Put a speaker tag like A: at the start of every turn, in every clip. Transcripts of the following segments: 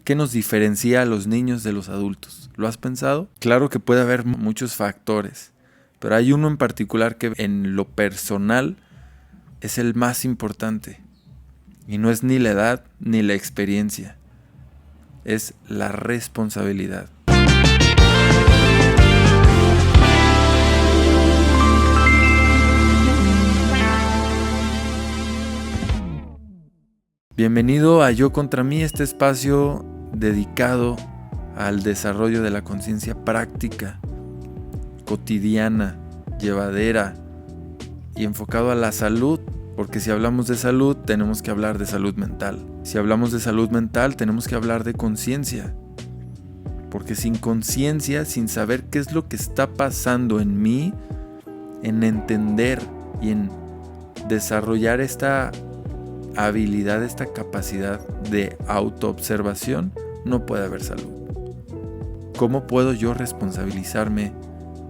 A: ¿Qué nos diferencia a los niños de los adultos? ¿Lo has pensado? Claro que puede haber muchos factores, pero hay uno en particular que en lo personal es el más importante. Y no es ni la edad ni la experiencia. Es la responsabilidad. Bienvenido a Yo contra mí, este espacio dedicado al desarrollo de la conciencia práctica, cotidiana, llevadera y enfocado a la salud, porque si hablamos de salud tenemos que hablar de salud mental. Si hablamos de salud mental tenemos que hablar de conciencia, porque sin conciencia, sin saber qué es lo que está pasando en mí, en entender y en desarrollar esta habilidad, esta capacidad de autoobservación, no puede haber salud. ¿Cómo puedo yo responsabilizarme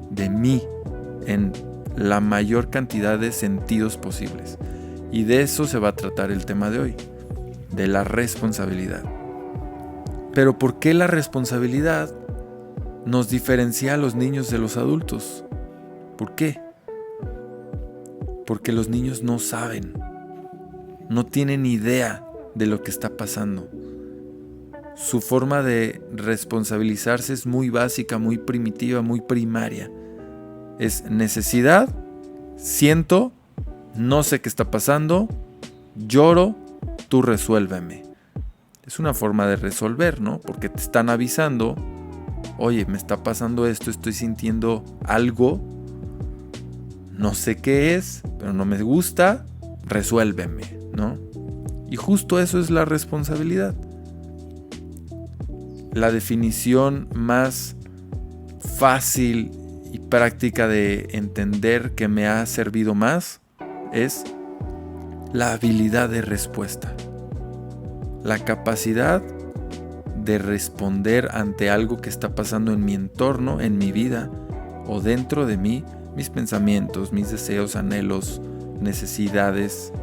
A: de mí en la mayor cantidad de sentidos posibles? Y de eso se va a tratar el tema de hoy, de la responsabilidad. Pero ¿por qué la responsabilidad nos diferencia a los niños de los adultos? ¿Por qué? Porque los niños no saben. No tienen idea de lo que está pasando. Su forma de responsabilizarse es muy básica, muy primitiva, muy primaria. Es necesidad, siento, no sé qué está pasando, lloro, tú resuélveme. Es una forma de resolver, ¿no? Porque te están avisando, oye, me está pasando esto, estoy sintiendo algo, no sé qué es, pero no me gusta, resuélveme, ¿no? Y justo eso es la responsabilidad. La definición más fácil y práctica de entender que me ha servido más es la habilidad de respuesta. La capacidad de responder ante algo que está pasando en mi entorno, en mi vida o dentro de mí, mis pensamientos, mis deseos, anhelos, necesidades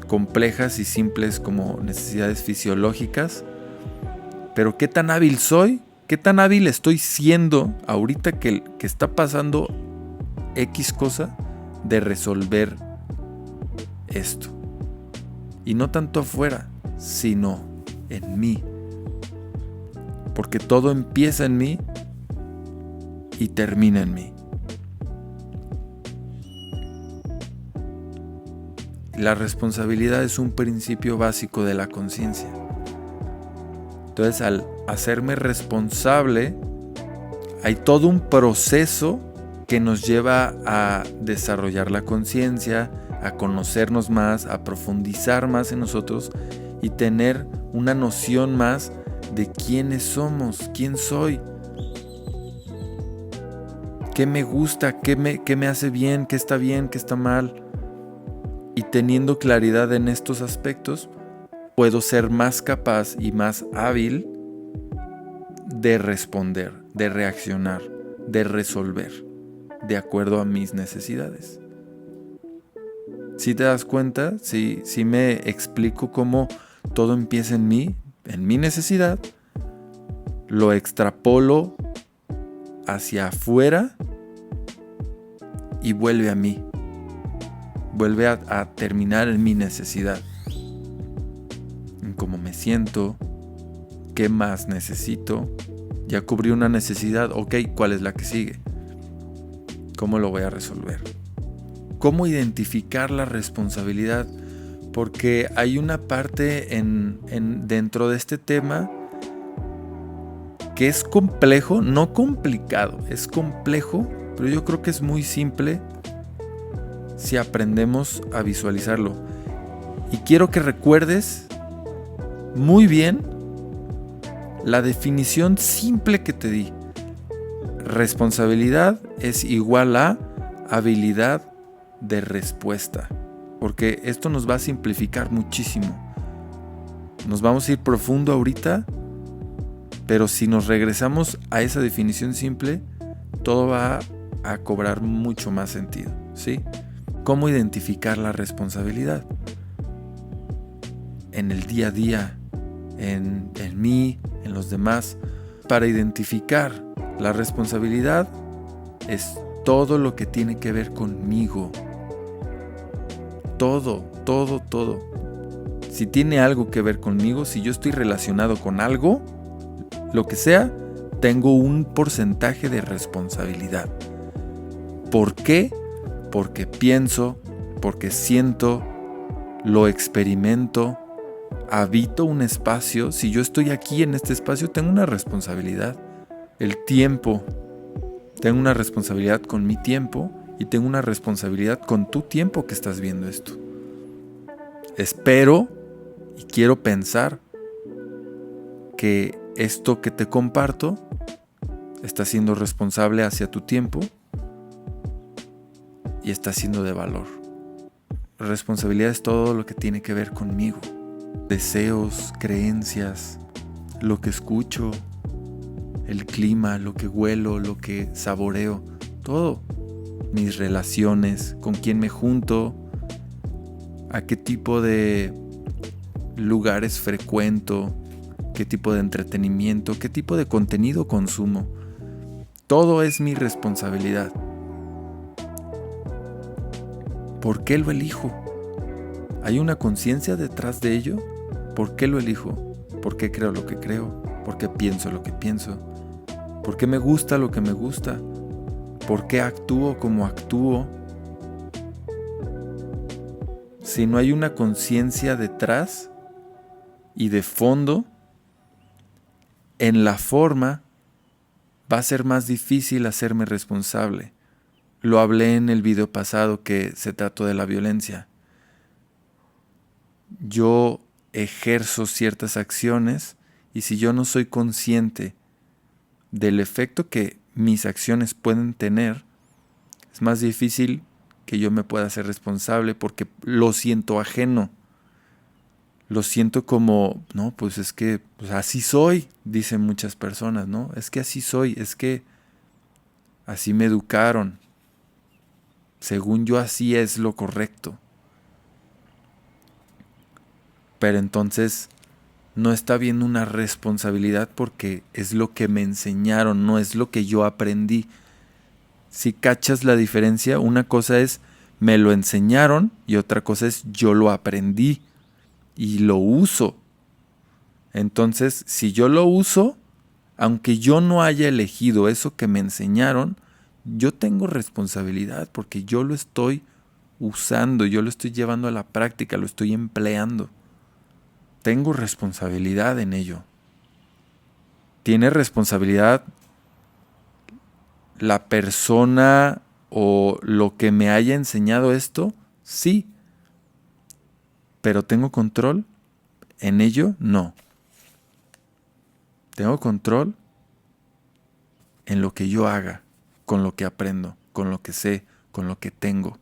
A: complejas y simples como necesidades fisiológicas. Pero ¿qué tan hábil soy? ¿Qué tan hábil estoy siendo ahorita que está pasando X cosa de resolver esto? Y no tanto afuera, sino en mí. Porque todo empieza en mí y termina en mí. La responsabilidad es un principio básico de la conciencia. Entonces, al hacerme responsable, hay todo un proceso que nos lleva a desarrollar la conciencia, a conocernos más, a profundizar más en nosotros y tener una noción más de quiénes somos, quién soy, qué me gusta, qué me hace bien, qué está mal. Y teniendo claridad en estos aspectos, puedo ser más capaz y más hábil de responder, de reaccionar, de resolver, de acuerdo a mis necesidades. ¿Sí te das cuenta? ¿Sí me explico cómo todo empieza en mí, en mi necesidad? Lo extrapolo hacia afuera y vuelve a mí. Vuelve a terminar en mi necesidad. En cómo me siento, qué más necesito. Ya cubrí una necesidad, ok, ¿cuál es la que sigue? ¿Cómo lo voy a resolver? ¿Cómo identificar la responsabilidad? Porque hay una parte dentro de este tema que es complejo, no complicado, es complejo, pero yo creo que es muy simple si aprendemos a visualizarlo. Y quiero que recuerdes muy bien la definición simple que te di. Responsabilidad es igual a habilidad de respuesta. Porque esto nos va a simplificar muchísimo. Nos vamos a ir profundo ahorita, pero si nos regresamos a esa definición simple, todo va a cobrar mucho más sentido, ¿sí? ¿Cómo identificar la responsabilidad? En el día a día, en mí, en los demás, para identificar. La responsabilidad es todo lo que tiene que ver conmigo. Todo. Si tiene algo que ver conmigo, si yo estoy relacionado con algo, lo que sea, tengo un porcentaje de responsabilidad. ¿Por qué? Porque pienso, porque siento, lo experimento, habito un espacio. Si yo estoy aquí en este espacio, tengo una responsabilidad. El tiempo, tengo una responsabilidad con mi tiempo y tengo una responsabilidad con tu tiempo que estás viendo esto. Espero y quiero pensar que esto que te comparto está siendo responsable hacia tu tiempo y está siendo de valor. Responsabilidad es todo lo que tiene que ver conmigo. Deseos, creencias, lo que escucho, el clima, lo que huelo, lo que saboreo, todo. Mis relaciones, con quién me junto, a qué tipo de lugares frecuento, qué tipo de entretenimiento, qué tipo de contenido consumo. Todo es mi responsabilidad. ¿Por qué lo elijo? ¿Hay una conciencia detrás de ello? ¿Por qué lo elijo? ¿Por qué creo lo que creo? ¿Por qué pienso lo que pienso? ¿Por qué me gusta lo que me gusta? ¿Por qué actúo como actúo? Si no hay una conciencia detrás y de fondo, en la forma va a ser más difícil hacerme responsable. Lo hablé en el video pasado que se trató de la violencia. Yo ejerzo ciertas acciones y si yo no soy consciente del efecto que mis acciones pueden tener, es más difícil que yo me pueda hacer responsable porque lo siento ajeno. Lo siento como, no, pues es que pues así soy, dicen muchas personas, ¿no? Es que así soy, es que así me educaron. Según yo así es lo correcto. Pero entonces no está viendo una responsabilidad porque es lo que me enseñaron, no es lo que yo aprendí. Si cachas la diferencia, una cosa es me lo enseñaron y otra cosa es yo lo aprendí y lo uso. Entonces, si yo lo uso, aunque yo no haya elegido eso que me enseñaron, yo tengo responsabilidad porque yo lo estoy usando, yo lo estoy llevando a la práctica, lo estoy empleando. Tengo responsabilidad en ello. ¿Tiene responsabilidad la persona o lo que me haya enseñado esto? Sí. ¿Pero tengo control en ello? No. Tengo control en lo que yo haga, con lo que aprendo, con lo que sé, con lo que tengo.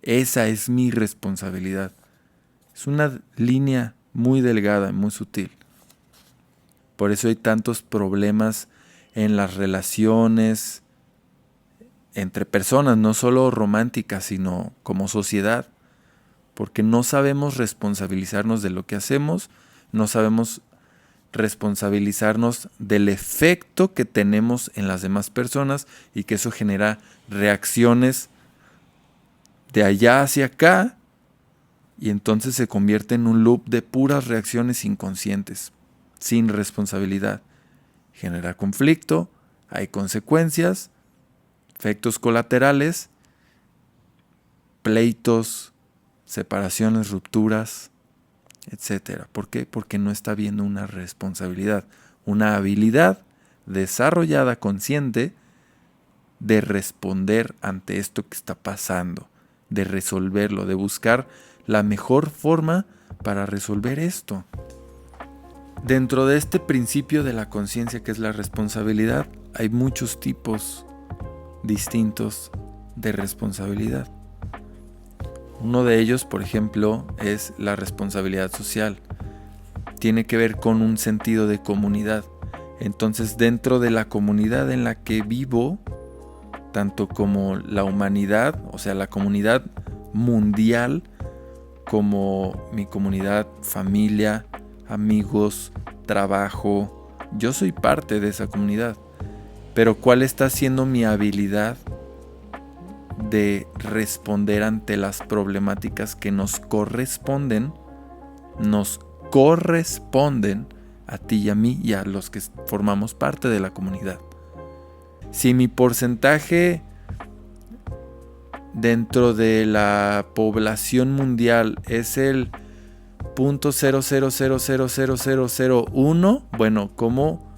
A: Esa es mi responsabilidad. Es una línea muy delgada, muy sutil. Por eso hay tantos problemas en las relaciones entre personas, no solo románticas, sino como sociedad. Porque no sabemos responsabilizarnos de lo que hacemos, no sabemos responsabilizarnos del efecto que tenemos en las demás personas y que eso genera reacciones de allá hacia acá y entonces se convierte en un loop de puras reacciones inconscientes, sin responsabilidad. Genera conflicto, hay consecuencias, efectos colaterales, pleitos, separaciones, rupturas, etcétera. ¿Por qué? Porque no está viendo una responsabilidad, una habilidad desarrollada consciente de responder ante esto que está pasando, de resolverlo, de buscar la mejor forma para resolver esto. Dentro de este principio de la conciencia que es la responsabilidad, hay muchos tipos distintos de responsabilidad. Uno de ellos, por ejemplo, es la responsabilidad social. Tiene que ver con un sentido de comunidad. Entonces, dentro de la comunidad en la que vivo, tanto como la humanidad, o sea, la comunidad mundial, como mi comunidad, familia, amigos, trabajo. Yo soy parte de esa comunidad. Pero ¿cuál está siendo mi habilidad de responder ante las problemáticas que nos corresponden a ti y a mí y a los que formamos parte de la comunidad? Si mi porcentaje dentro de la población mundial es el 0.0000001, bueno, como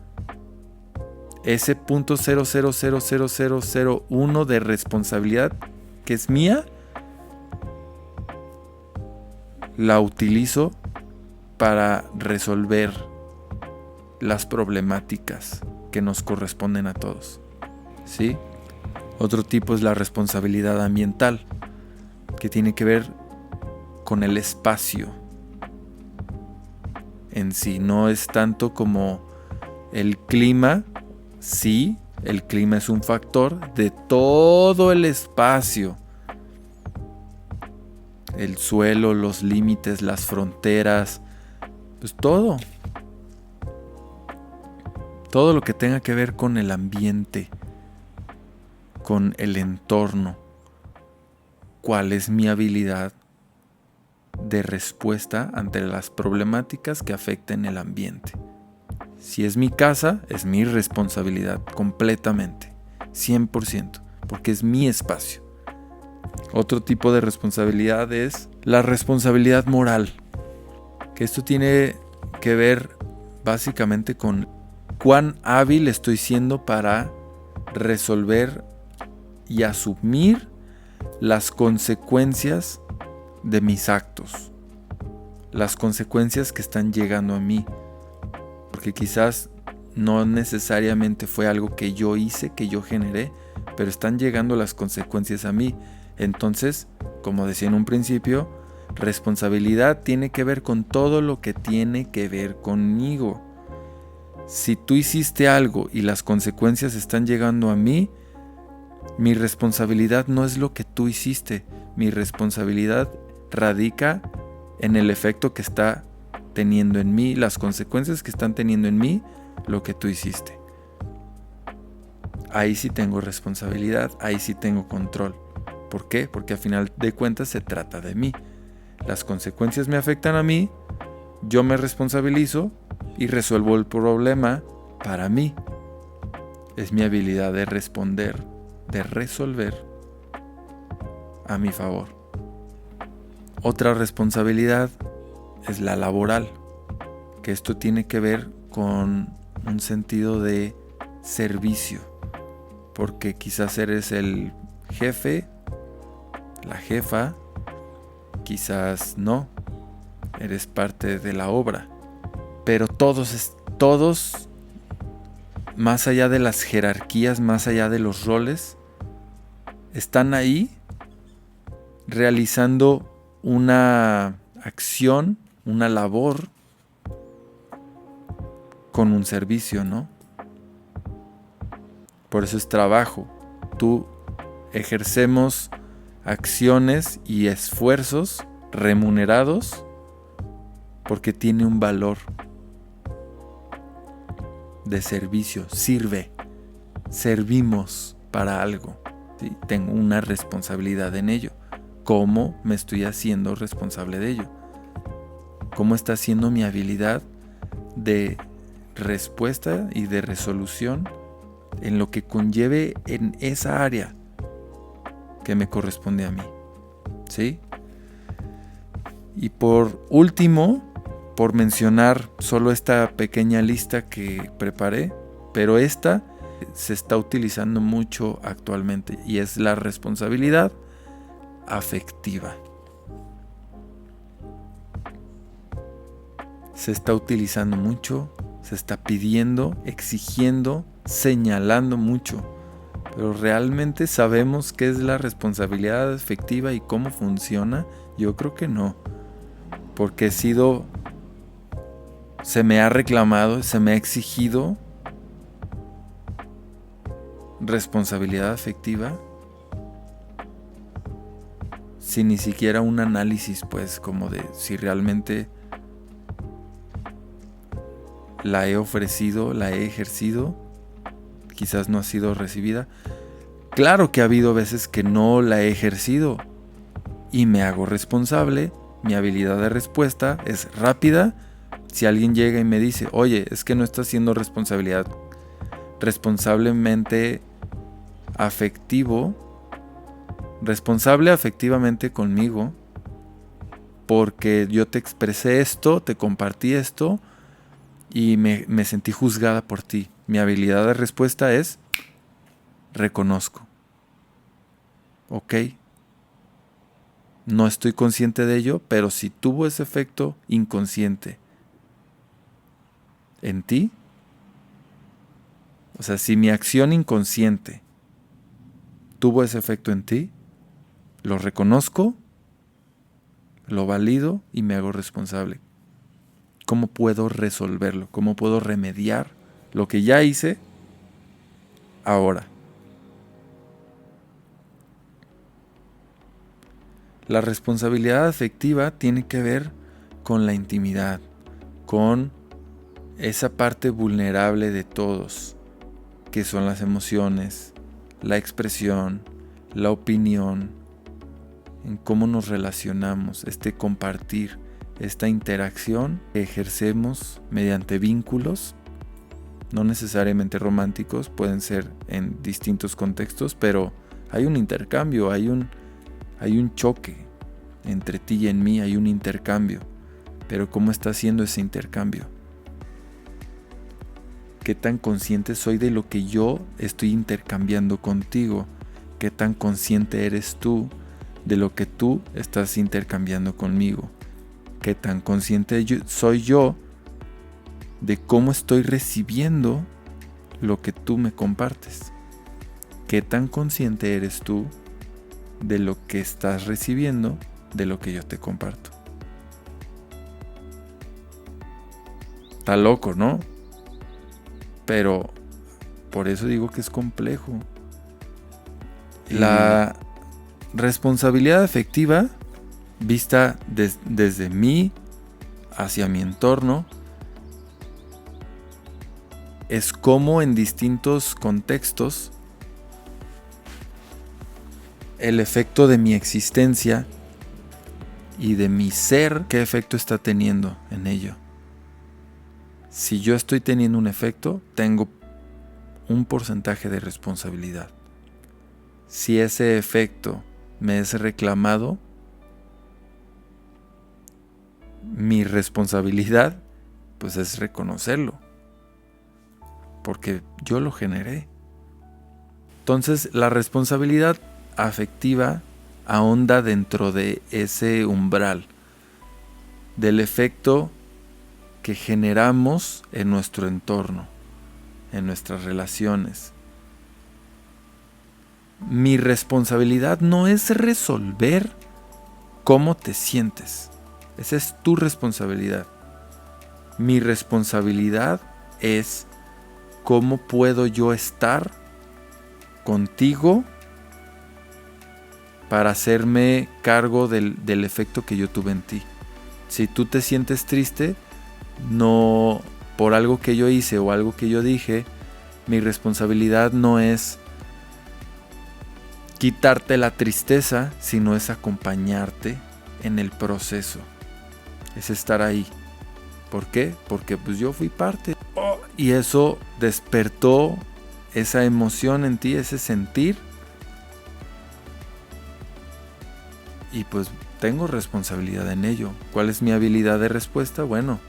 A: ese 0.0000001 de responsabilidad que es mía, la utilizo para resolver las problemáticas que nos corresponden a todos, ¿sí? Otro tipo es la responsabilidad ambiental, que tiene que ver con el espacio en sí. No es tanto como el clima. Sí, el clima es un factor de todo el espacio. El suelo, los límites, las fronteras, pues todo. Todo lo que tenga que ver con el ambiente, con el entorno. ¿Cuál es mi habilidad de respuesta ante las problemáticas que afecten el ambiente? Si es mi casa, es mi responsabilidad completamente, 100%, porque es mi espacio. Otro tipo de responsabilidad es la responsabilidad moral, que esto tiene que ver básicamente con cuán hábil estoy siendo para resolver y asumir las consecuencias de mis actos, las consecuencias que están llegando a mí, porque quizás no necesariamente fue algo que yo hice, que yo generé, pero están llegando las consecuencias a mí. Entonces, como decía en un principio, responsabilidad tiene que ver con todo lo que tiene que ver conmigo. Si tú hiciste algo y las consecuencias están llegando a mí, mi responsabilidad no es lo que tú hiciste. Mi responsabilidad radica en el efecto que está teniendo en mí, las consecuencias que están teniendo en mí, lo que tú hiciste. Ahí sí tengo responsabilidad, ahí sí tengo control. ¿Por qué? Porque a final de cuentas se trata de mí. Las consecuencias me afectan a mí, yo me responsabilizo y resuelvo el problema para mí. Es mi habilidad de responder, de resolver a mi favor. Otra responsabilidad es la laboral, que esto tiene que ver con un sentido de servicio, porque quizás eres el jefe, la jefa, quizás no, eres parte de la obra, pero todos, más allá de las jerarquías, más allá de los roles, están ahí realizando una acción, una labor con un servicio, ¿no? Por eso es trabajo. Tú ejercemos acciones y esfuerzos remunerados porque tiene un valor de servicio, servimos para algo, ¿sí? Tengo una responsabilidad en ello. ¿Cómo me estoy haciendo responsable de ello? ¿Cómo está siendo mi habilidad de respuesta y de resolución en lo que conlleve en esa área que me corresponde a mí? ¿Sí? Y por último, por mencionar solo esta pequeña lista que preparé, pero esta se está utilizando mucho actualmente y es la responsabilidad afectiva. Se está utilizando mucho, se está pidiendo, exigiendo, señalando mucho, pero ¿realmente sabemos qué es la responsabilidad afectiva y cómo funciona? Yo creo que no, porque se me ha reclamado, se me ha exigido responsabilidad afectiva sin ni siquiera un análisis, pues, como de si realmente la he ofrecido, la he ejercido, quizás no ha sido recibida. Claro que ha habido veces que no la he ejercido y me hago responsable. Mi habilidad de respuesta es rápida. Si alguien llega y me dice, oye, es que no estás siendo responsablemente responsable afectivamente conmigo, porque yo te expresé esto, te compartí esto y me sentí juzgada por ti. Mi habilidad de respuesta es, reconozco. ¿Ok? No estoy consciente de ello, pero si tuvo ese efecto inconsciente en ti, o sea, si mi acción inconsciente tuvo ese efecto en ti, lo reconozco, lo valido y me hago responsable. ¿Cómo puedo resolverlo? ¿Cómo puedo remediar lo que ya hice ahora? La responsabilidad afectiva tiene que ver con la intimidad, con esa parte vulnerable de todos, que son las emociones, la expresión, la opinión, en cómo nos relacionamos, este compartir, esta interacción que ejercemos mediante vínculos, no necesariamente románticos, pueden ser en distintos contextos, pero hay un intercambio, hay un choque entre ti y en mí, hay un intercambio. Pero ¿cómo está haciendo ese intercambio? ¿Qué tan consciente soy de lo que yo estoy intercambiando contigo? ¿Qué tan consciente eres tú de lo que tú estás intercambiando conmigo? ¿Qué tan consciente soy yo de cómo estoy recibiendo lo que tú me compartes? ¿Qué tan consciente eres tú de lo que estás recibiendo de lo que yo te comparto? Está loco, ¿no? Pero por eso digo que es complejo. La responsabilidad afectiva, vista desde mí hacia mi entorno, es como en distintos contextos el efecto de mi existencia y de mi ser, qué efecto está teniendo en ello. Si yo estoy teniendo un efecto, tengo un porcentaje de responsabilidad. Si ese efecto me es reclamado, mi responsabilidad pues es reconocerlo, porque yo lo generé. Entonces la responsabilidad afectiva ahonda dentro de ese umbral del efecto que generamos en nuestro entorno, en nuestras relaciones. Mi responsabilidad no es resolver cómo te sientes. Esa es tu responsabilidad. Mi responsabilidad es cómo puedo yo estar contigo para hacerme cargo del efecto que yo tuve en ti. Si tú te sientes triste, no por algo que yo hice o algo que yo dije, mi responsabilidad no es quitarte la tristeza, sino es acompañarte en el proceso. Es estar ahí. ¿Por qué? Porque pues yo fui parte. Y eso despertó esa emoción en ti, ese sentir. Y pues tengo responsabilidad en ello. ¿Cuál es mi habilidad de respuesta? Bueno,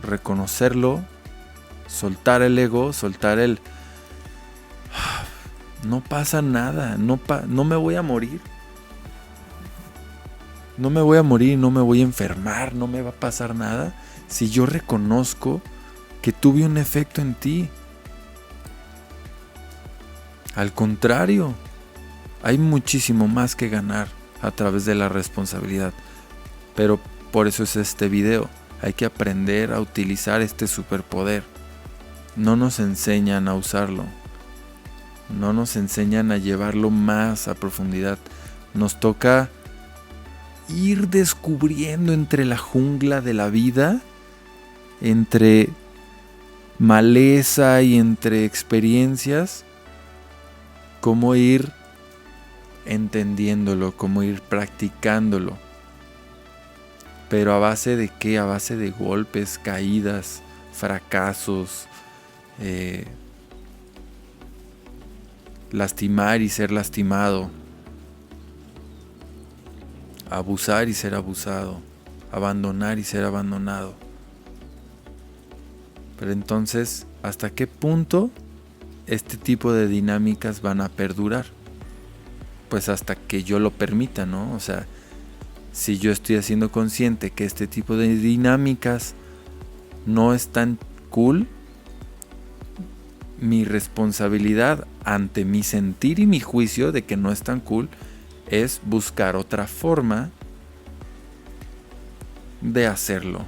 A: reconocerlo, soltar el ego, soltar el... No pasa nada, no me voy a morir. No me voy a morir, no me voy a enfermar, no me va a pasar nada si yo reconozco que tuve un efecto en ti. Al contrario, hay muchísimo más que ganar a través de la responsabilidad. Pero por eso es este video. Hay que aprender a utilizar este superpoder. No nos enseñan a usarlo. No nos enseñan a llevarlo más a profundidad. Nos toca ir descubriendo entre la jungla de la vida, entre maleza y entre experiencias, cómo ir entendiéndolo, cómo ir practicándolo. Pero ¿a base de qué? A base de golpes, caídas, fracasos, lastimar y ser lastimado, abusar y ser abusado, abandonar y ser abandonado. Pero entonces, ¿hasta qué punto este tipo de dinámicas van a perdurar? Pues hasta que yo lo permita, ¿no? O sea, si yo estoy haciendo consciente que este tipo de dinámicas no es tan cool, mi responsabilidad ante mi sentir y mi juicio de que no es tan cool es buscar otra forma de hacerlo,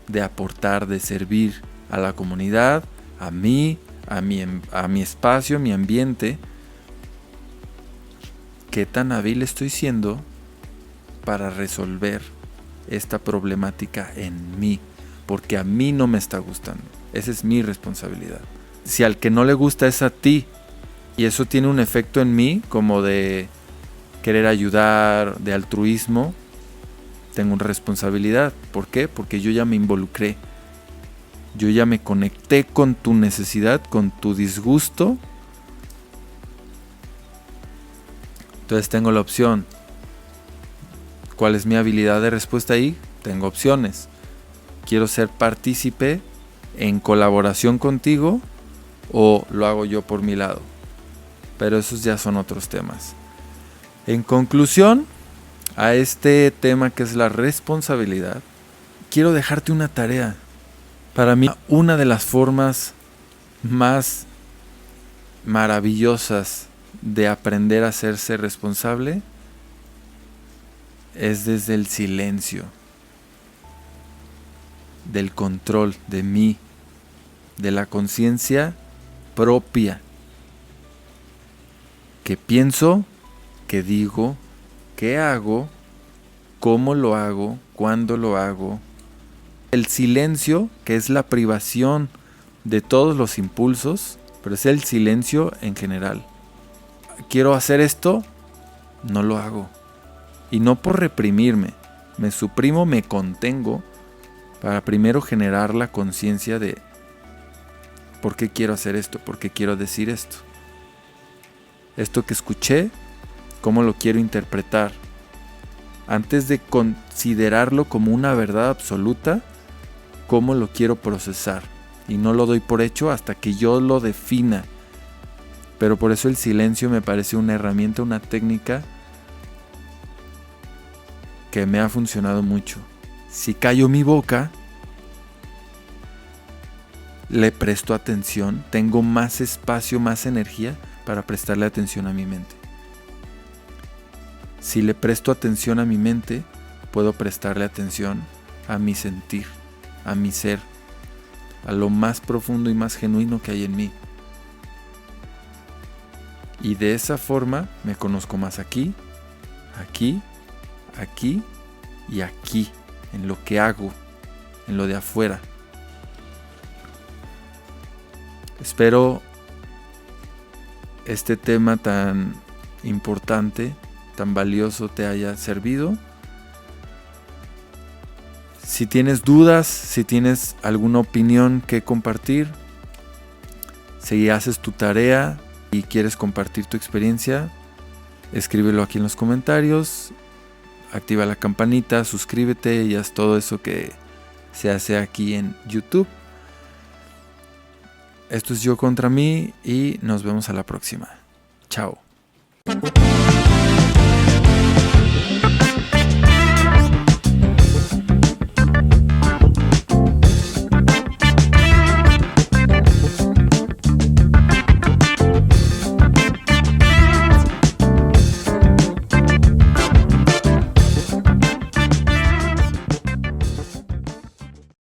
A: de aportar, de servir a la comunidad, a mí, a mi espacio, a mi ambiente. ¿Qué tan hábil estoy siendo para resolver esta problemática en mí? Porque a mí no me está gustando. Esa es mi responsabilidad. Si al que no le gusta es a ti, y eso tiene un efecto en mí como de querer ayudar, de altruismo, tengo una responsabilidad. ¿Por qué? Porque yo ya me involucré. Yo ya me conecté con tu necesidad, con tu disgusto. Entonces tengo la opción. ¿Cuál es mi habilidad de respuesta ahí? Tengo opciones. Quiero ser partícipe en colaboración contigo o lo hago yo por mi lado. Pero esos ya son otros temas. En conclusión, a este tema que es la responsabilidad, quiero dejarte una tarea. Para mí, una de las formas más maravillosas de aprender a hacerse responsable es desde el silencio, del control de mí, de la conciencia propia. ¿Qué pienso? ¿Qué digo? ¿Qué hago? ¿Cómo lo hago? ¿Cuándo lo hago? El silencio, que es la privación de todos los impulsos, pero es el silencio en general. Quiero hacer esto, no lo hago. Y no por reprimirme, me suprimo, me contengo para primero generar la conciencia de ¿por qué quiero hacer esto? ¿Por qué quiero decir esto? Esto que escuché, ¿cómo lo quiero interpretar? Antes de considerarlo como una verdad absoluta, ¿cómo lo quiero procesar? Y no lo doy por hecho hasta que yo lo defina. Pero por eso el silencio me parece una herramienta, una técnica que me ha funcionado mucho. Si callo mi boca, le presto atención, tengo más espacio, más energía para prestarle atención a mi mente. Si le presto atención a mi mente, puedo prestarle atención a mi sentir, a mi ser, a lo más profundo y más genuino que hay en mí. Y de esa forma me conozco más aquí, aquí, aquí y aquí, en lo que hago, en lo de afuera. Espero este tema tan importante, tan valioso te haya servido. Si tienes dudas, si tienes alguna opinión que compartir, si haces tu tarea y quieres compartir tu experiencia, escríbelo aquí en los comentarios, activa la campanita, suscríbete y haz todo eso que se hace aquí en YouTube. Esto es Yo contra mí y nos vemos a la próxima. Chao.